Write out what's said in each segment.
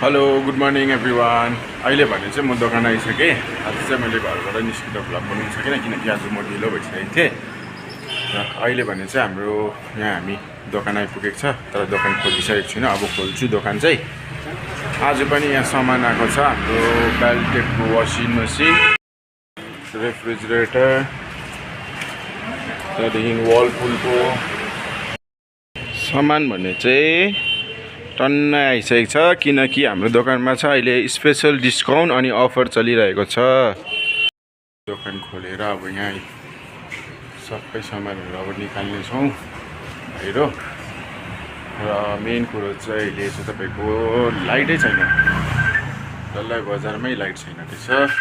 Hello good morning everyone. अहिले भने चाहिँ म दोकान आइसकेँ। आज चाहिँ मैले घरबाट निस्किँदा भ्लग बनाउन सकिनँ किनकि आज म ढिलो भइसकेको थिएँ। र अहिले भने चाहिँ हाम्रो यहाँ हामी दोकान आइपुगेको छ, तर दोकान खोलिसकेको छुइनँ। अब खोल्छु दोकान चाहिँ। आज पनि यहाँ सामान आएको छ, हाम्रो बेल्टेकको वासिङ मेसिन, रेफ्रिजरेटर, त्यहाँदेखि वर्लपुलको सामान भन्ने चाहिँ टन्न आइसकेको छ, किनकि हाम्रो दोकानमा छ अहिले स्पेसल डिस्काउन्ट अनि अफर चलिरहेको छ। दोकान खोलेर अब यहाँ सबै सामानहरू अब निकाल्नेछौँ बाहिर। र मेन कुरो चाहिँ अहिले चाहिँ तपाईँको लाइटै छैन, डल्लै बजारमै लाइट छैन रहेछ।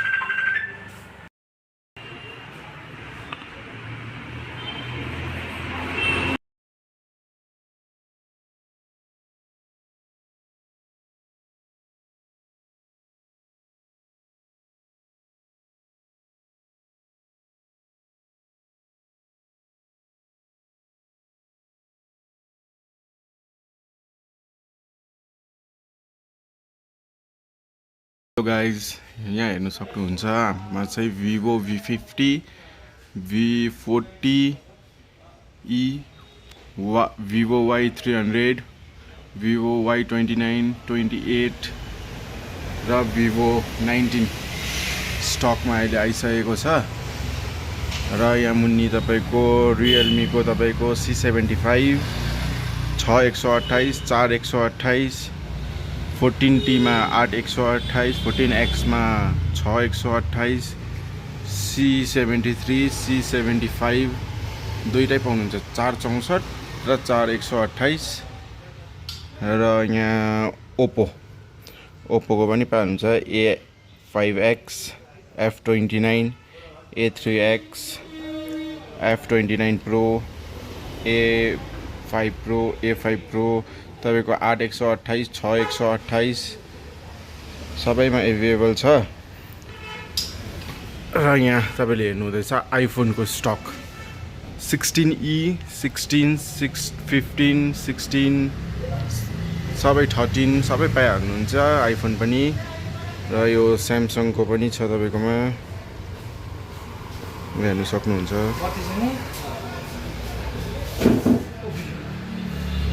हेलो गाइज, यहाँ हेर्न सक्नुहुन्छ हाम्रोमा चाहिँ Vivo V50, V40e, Vivo Y300, Vivo Y29, 28 र भिभो 19 स्टकमा अहिले आइसकेको छ। र यहाँ मुनि तपाईँको रियलमीको तपाईँको C75 6128, 4128, 14T मा 8128, 14X मा 6128, C73, C75 दुईटै पाउनुहुन्छ, 464 र 4128। र यहाँ ओप्पोको पनि पाउनुहुन्छ, A5X, F29, A3X, F29 Pro, A5 Pro तपाईँको 8128, 6128 सबैमा एभाइलेबल छ। र यहाँ तपाईँले हेर्नुहुँदैछ आइफोनको स्टक 16e, 16, 15, 16 सबै 13 सबै पाइहाल्नुहुन्छ आइफोन पनि। र यो स्यामसङको पनि छ तपाईँकोमा, हेर्नु सक्नुहुन्छ।